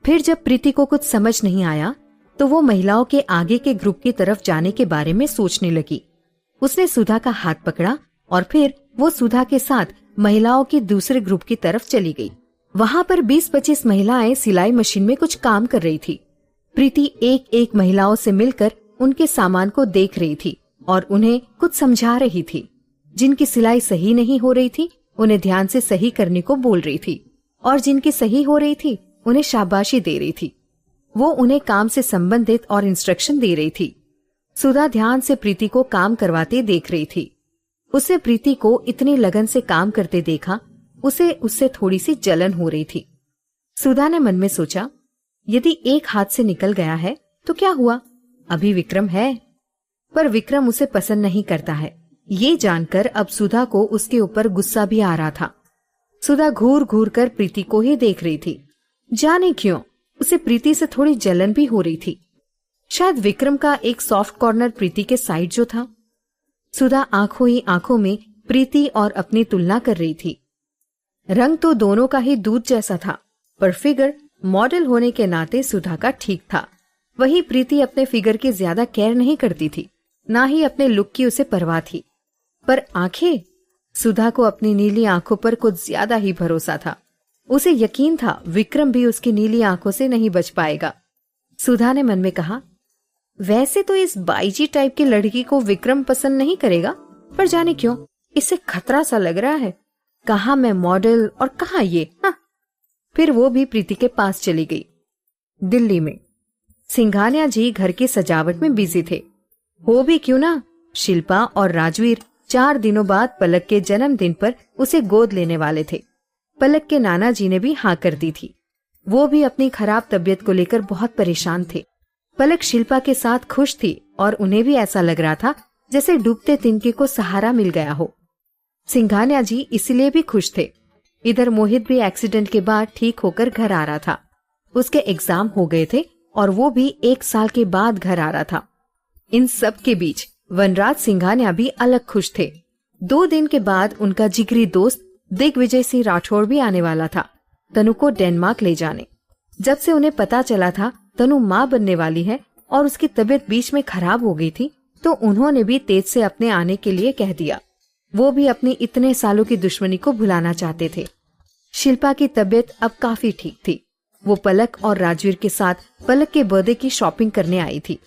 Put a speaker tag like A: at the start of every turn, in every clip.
A: फिर जब प्रीति को कुछ समझ नहीं आया तो वो महिलाओं के आगे के ग्रुप की तरफ जाने के बारे में सोचने लगी। उसने सुधा का हाथ पकड़ा और फिर वो सुधा के साथ महिलाओं के दूसरे ग्रुप की तरफ चली गई। वहां पर 20-25 महिलाएं सिलाई मशीन में कुछ काम कर रही थी। प्रीति एक एक महिलाओं से मिलकर उनके सामान को देख रही थी और उन्हें कुछ समझा रही थी। जिनकी सिलाई सही नहीं हो रही थी उन्हें ध्यान से सही करने को बोल रही थी और जिनकी सही हो रही थी उन्हें शाबाशी दे रही थी। वो उन्हें काम से संबंधित और इंस्ट्रक्शन दे रही थी। सुधा ध्यान से प्रीति को काम करवाते देख रही थी। उसे प्रीति को इतनी लगन से काम करते देखा उसे उससे थोड़ी सी जलन हो रही थी। सुधा ने मन में सोचा, यदि एक हाथ से निकल गया है तो क्या हुआ, अभी विक्रम है। पर विक्रम उसे पसंद नहीं करता है। ये जानकर अब सुधा को उसके ऊपर गुस्सा भी आ रहा था। सुधा घूर घूर कर प्रीति को ही देख रही थी। जाने क्यों उसे प्रीति से थोड़ी जलन भी हो रही थी। शायद विक्रम का एक सॉफ्ट कॉर्नर प्रीति के साइड जो था। सुधा आंखों ही आंखों में प्रीति और अपनी तुलना कर रही थी। रंग तो दोनों का ही दूध जैसा था, पर फिगर मॉडल होने के नाते सुधा का ठीक था। वही प्रीति अपने फिगर की ज्यादा केयर नहीं करती थी, ना ही अपने लुक की उसे परवाह थी। पर आंखें, सुधा को अपनी नीली आंखों पर कुछ ज्यादा ही भरोसा था। उसे यकीन था विक्रम भी उसकी नीली आंखों से नहीं बच पाएगा। सुधा ने मन में कहा, वैसे तो इस बाईजी टाइप की लड़की को विक्रम पसंद नहीं करेगा, पर जाने क्यों इसे खतरा सा लग रहा है। कहाँ मैं मॉडल और कहाँ ये। हाँ। फिर वो भी प्रीति के पास चली गई। दिल्ली में सिंघानिया जी घर की सजावट में बिजी थे। हो भी क्यों ना, शिल्पा और राजवीर 4 दिनों बाद पलक के जन्मदिन पर उसे गोद लेने वाले थे। पलक के नाना जी ने भी हाँ कर दी थी। वो भी अपनी खराब तबीयत को लेकर बहुत परेशान थे। पलक शिल्पा के साथ खुश थी और उन्हें भी ऐसा लग रहा था जैसे डूबते तिनके को सहारा मिल गया हो। सिंघानिया जी इसलिए भी खुश थे। इधर मोहित भी एक्सीडेंट के बाद ठीक होकर घर आ रहा था। उसके एग्जाम हो गए थे और वो भी 1 साल के बाद घर आ रहा था। इन सब के बीच वनराज सिंघानिया भी अलग खुश थे। 2 दिन के बाद उनका जिगरी दोस्त दिग्विजय सिंह राठौड़ भी आने वाला था तनु को डेनमार्क ले जाने। जब से उन्हें पता चला था तनु माँ बनने वाली है और उसकी तबीयत बीच में खराब हो गई थी, तो उन्होंने भी तेज से अपने आने के लिए कह दिया। वो भी अपनी इतने सालों की दुश्मनी को भुलाना चाहते थे। शिल्पा की तबीयत अब काफी ठीक थी। वो पलक और राजवीर के साथ पलक के बर्थडे की शॉपिंग करने आई थी।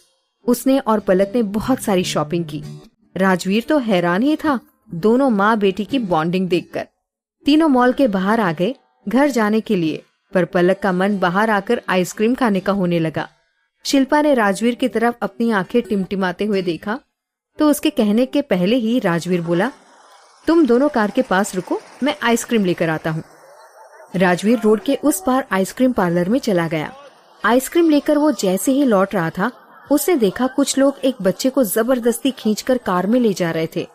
A: उसने और पलक ने बहुत सारी शॉपिंग की। राजवीर तो हैरान ही था दोनों माँ बेटी की बॉन्डिंग देखकर। तीनों मॉल के बाहर आ गए घर जाने के लिए, पर पलक का मन बाहर आकर आइसक्रीम खाने का होने लगा। शिल्पा ने राजवीर की तरफ अपनी आंखें टिमटिमाते हुए देखा तो उसके कहने के पहले ही राजवीर बोला, तुम दोनों कार के पास रुको, मैं आइसक्रीम लेकर आता हूँ। राजवीर रोड के उस पार आइसक्रीम पार्लर में चला गया। आइसक्रीम लेकर वो जैसे ही लौट रहा था उसने देखा कुछ लोग एक बच्चे को जबरदस्ती खींचकर कार में ले जा रहे थे।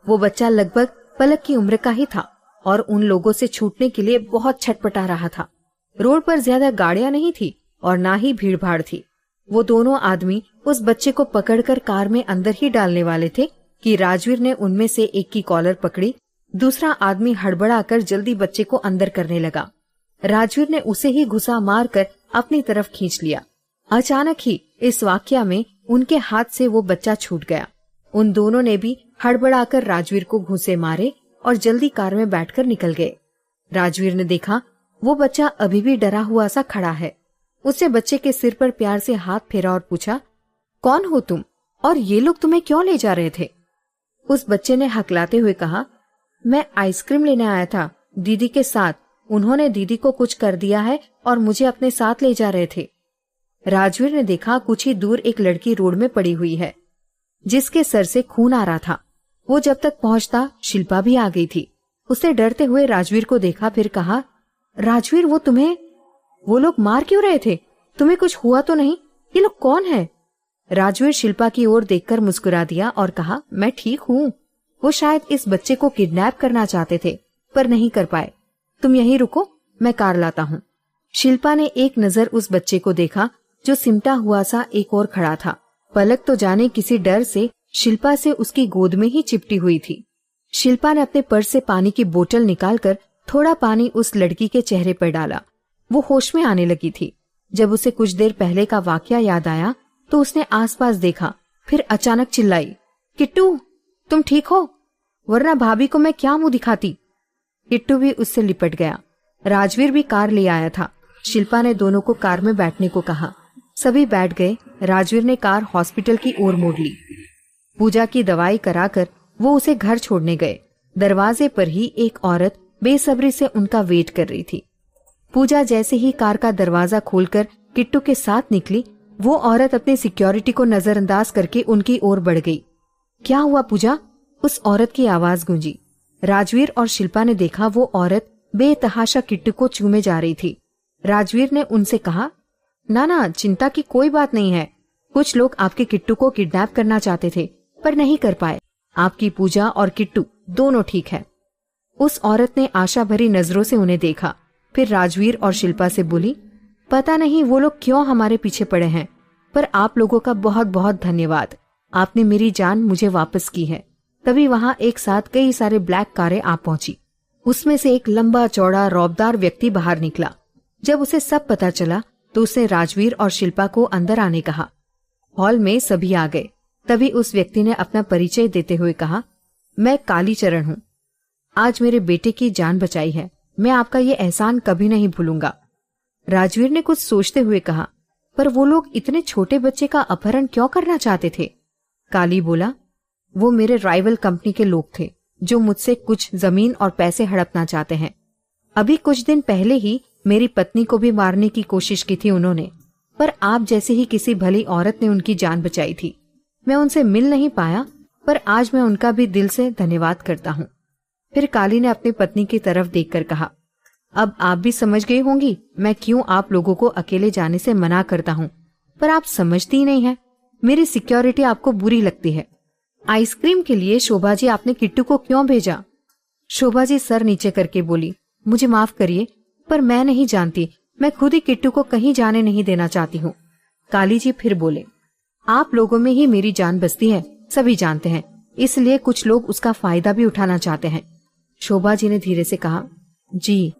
A: वो बच्चा लगभग पलक की उम्र का ही था और उन लोगों से छूटने के लिए बहुत छटपटा रहा था। रोड पर ज्यादा गाड़ियां नहीं थी और ना ही भीड़ भाड़ थी। वो दोनों आदमी उस बच्चे को पकड़कर कार में अंदर ही डालने वाले थे कि राजवीर ने उनमें से एक की कॉलर पकड़ी। दूसरा आदमी हड़बड़ाकर जल्दी बच्चे को अंदर करने लगा। राजवीर ने उसे ही घुसा मारकर अपनी तरफ खींच लिया। अचानक ही इस वाकया में उनके हाथ से वो बच्चा छूट गया। उन दोनों ने भी हड़बड़ाकर राजवीर को घूंसे मारे और जल्दी कार में बैठकर निकल गए। राजवीर ने देखा वो बच्चा अभी भी डरा हुआ सा खड़ा है। उसने बच्चे के सिर पर प्यार से हाथ फेरा और पूछा, कौन हो तुम और ये लोग तुम्हें क्यों ले जा रहे थे? उस बच्चे ने हकलाते हुए कहा, मैं आइसक्रीम लेने आया था दीदी के साथ। उन्होंने दीदी को कुछ कर दिया है और मुझे अपने साथ ले जा रहे थे। राजवीर ने देखा कुछ ही दूर एक लड़की रोड में पड़ी हुई है जिसके सर से खून आ रहा था। वो जब तक पहुंचता शिल्पा भी आ गई थी। उसने डरते हुए राजवीर को देखा, फिर कहा, राजवीर वो लोग मार क्यों रहे थे? तुम्हें कुछ हुआ तो नहीं? ये लोग कौन है? राजवीर शिल्पा की ओर देखकर मुस्कुरा दिया और कहा, मैं ठीक हूँ। वो शायद इस बच्चे को किडनैप करना चाहते थे पर नहीं कर पाए। तुम यहीं रुको, मैं कार लाता हूँ। शिल्पा ने एक नजर उस बच्चे को देखा जो सिमटा हुआ सा एक और खड़ा था। पलक तो जाने किसी डर से शिल्पा से उसकी गोद में ही चिपटी हुई थी। शिल्पा ने अपने पर्स से पानी की बोतल निकालकर थोड़ा पानी उस लड़की के चेहरे पर डाला। वो होश में आने लगी थी। जब उसे कुछ देर पहले का वाकया याद आया तो उसने आसपास देखा, फिर अचानक चिल्लाई, किट्टू तुम ठीक हो? वरना भाभी को मैं क्या मुंह दिखाती। किट्टू भी उससे लिपट गया। राजवीर भी कार ले आया था। शिल्पा ने दोनों को कार में बैठने को कहा। सभी बैठ गए। राजवीर ने कार हॉस्पिटल की ओर मोड़ ली। पूजा की दवाई कराकर वो उसे घर छोड़ने गए। दरवाजे पर ही एक औरत बेसब्री से उनका वेट कर रही थी। पूजा जैसे ही कार का दरवाजा खोलकर किट्टू के साथ निकली, वो औरत अपनी सिक्योरिटी को नजरअंदाज करके उनकी ओर बढ़ गई। क्या हुआ पूजा? उस औरत की आवाज गूंजी। राजवीर और शिल्पा ने देखा वो औरत बेतहाशा किट्टू को चूमे जा रही थी। राजवीर ने उनसे कहा, ना चिंता की कोई बात नहीं है। कुछ लोग आपके किट्टू को किडनैप करना चाहते थे पर नहीं कर पाए। आपकी पूजा और किट्टू दोनों ठीक है। उस औरत ने आशा भरी नजरों से उन्हें देखा, फिर राजवीर और शिल्पा से बोली, पता नहीं वो लोग क्यों हमारे पीछे पड़े हैं, पर आप लोगों का बहुत बहुत धन्यवाद। आपने मेरी जान मुझे वापस की है। तभी वहां एक साथ कई सारे ब्लैक कारें आ पहुंची। उसमें से एक लंबा चौड़ा रौबदार व्यक्ति बाहर निकला। जब उसे सब पता चला तो उसने राजवीर और शिल्पा को अंदर आने कहा। हॉल में सभी आ गए। तभी उस व्यक्ति ने अपना परिचय देते हुए कहा, मैं कालीचरण हूँ। आज मेरे बेटे की जान बचाई है। मैं आपका ये एहसान कभी नहीं भूलूंगा। राजवीर ने कुछ सोचते हुए कहा, पर वो लोग इतने छोटे बच्चे का अपहरण क्यों करना चाहते थे? काली बोला, वो मेरे राइवल कंपनी के लोग थे जो मुझसे कुछ जमीन और पैसे हड़पना चाहते हैं। अभी कुछ दिन पहले ही मेरी पत्नी को भी मारने की कोशिश की थी उन्होंने, पर आप जैसे ही किसी भली औरत ने उनकी जान बचाई थी। मैं उनसे मिल नहीं पाया, पर आज मैं उनका भी दिल से धन्यवाद करता हूँ। फिर काली ने अपनी पत्नी की तरफ देखकर कहा, अब आप भी समझ गई होंगी मैं क्यों आप लोगों को अकेले जाने से मना करता हूँ, पर आप समझती ही नहीं है। मेरी सिक्योरिटी आपको बुरी लगती है। आइसक्रीम के लिए शोभा जी आपने किट्टू को क्यों भेजा? शोभा जी सर नीचे करके बोली, मुझे माफ करिए, पर मैं नहीं जानती। मैं खुद ही किट्टू को कहीं जाने नहीं देना चाहती हूँ। काली जी फिर बोले, आप लोगों में ही मेरी जान बसती है, सभी जानते हैं, इसलिए कुछ लोग उसका फायदा भी उठाना चाहते हैं। शोभा जी ने धीरे से कहा, जी।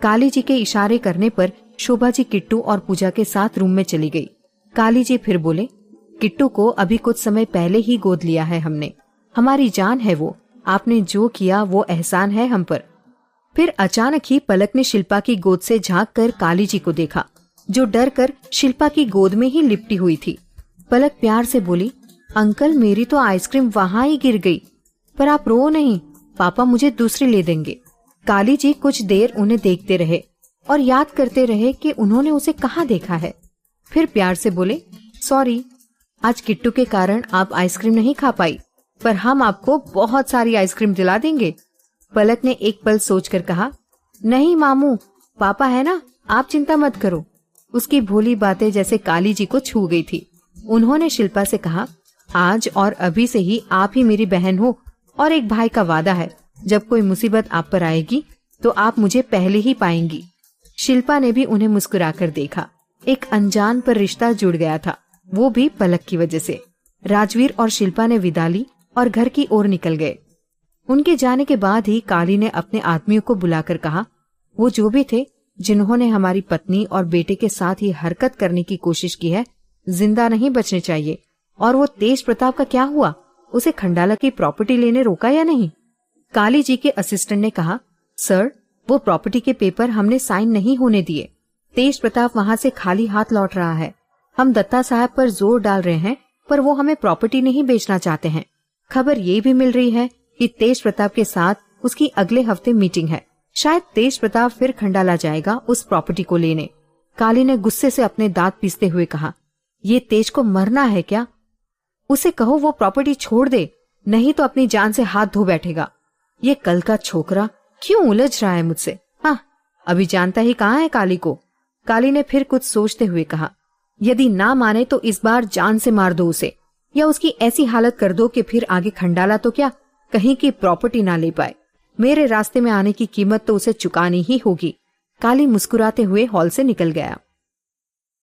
A: काली जी के इशारे करने पर शोभा जी किट्टू और पूजा के साथ रूम में चली गई। काली जी फिर बोले, किट्टू को अभी कुछ समय पहले ही गोद लिया है हमने। हमारी जान है वो। आपने जो किया वो एहसान है हम पर। फिर अचानक ही पलक ने शिल्पा की गोद से झांक कर काली जी को देखा, जो डर कर शिल्पा की गोद में ही लिपटी हुई थी। पलक प्यार से बोली, अंकल मेरी तो आइसक्रीम वहां ही गिर गई, पर आप रो नहीं, पापा मुझे दूसरी ले देंगे। काली जी कुछ देर उन्हें देखते रहे और याद करते रहे कि उन्होंने उसे कहाँ देखा है। फिर प्यार से बोले, सॉरी, आज किट्टू के कारण आप आइसक्रीम नहीं खा पाई, पर हम आपको बहुत सारी आइसक्रीम दिला देंगे। पलक ने एक पल सोचकर कहा, नहीं मामू, पापा है ना, आप चिंता मत करो। उसकी भोली बातें जैसे काली जी को छू गई थी। उन्होंने शिल्पा से कहा, आज और अभी से ही आप ही मेरी बहन हो और एक भाई का वादा है, जब कोई मुसीबत आप पर आएगी तो आप मुझे पहले ही पाएंगी। शिल्पा ने भी उन्हें मुस्कुराकर देखा। एक अनजान पर रिश्ता जुड़ गया था, वो भी पलक की वजह से। राजवीर और शिल्पा ने विदा ली और घर की ओर निकल गए। उनके जाने के बाद ही काली ने अपने आदमियों को बुलाकर कहा, वो जो भी थे जिन्होंने हमारी पत्नी और बेटे के साथ ही हरकत करने की कोशिश की है, जिंदा नहीं बचने चाहिए। और वो तेज प्रताप का क्या हुआ? उसे खंडाला की प्रॉपर्टी लेने रोका या नहीं? काली जी के असिस्टेंट ने कहा, सर, वो प्रॉपर्टी के पेपर हमने साइन नहीं होने दिए। तेज प्रताप वहाँ से खाली हाथ लौट रहा है। हम दत्ता साहब पर जोर डाल रहे हैं, पर वो हमें प्रॉपर्टी नहीं बेचना चाहते हैं। खबर ये भी मिल रही है कि तेज प्रताप के साथ उसकी अगले हफ्ते मीटिंग है। शायद तेज प्रताप फिर खंडाला जाएगा उस प्रॉपर्टी को लेने। काली ने गुस्से से अपने दांत पीसते हुए कहा, ये तेज को मरना है क्या? उसे कहो वो प्रॉपर्टी छोड़ दे, नहीं तो अपनी जान से हाथ धो बैठेगा। ये कल का छोकरा क्यों उलझ रहा है मुझसे? हाँ, अभी जानता ही कहाँ है काली को। काली ने फिर कुछ सोचते हुए कहा, यदि ना माने तो इस बार जान से मार दो उसे, या उसकी ऐसी हालत कर दो कि फिर आगे खंडाला तो क्या, कहीं की प्रॉपर्टी ना ले पाए। मेरे रास्ते में आने की कीमत तो उसे चुकानी ही होगी। काली मुस्कुराते हुए हॉल से निकल गया।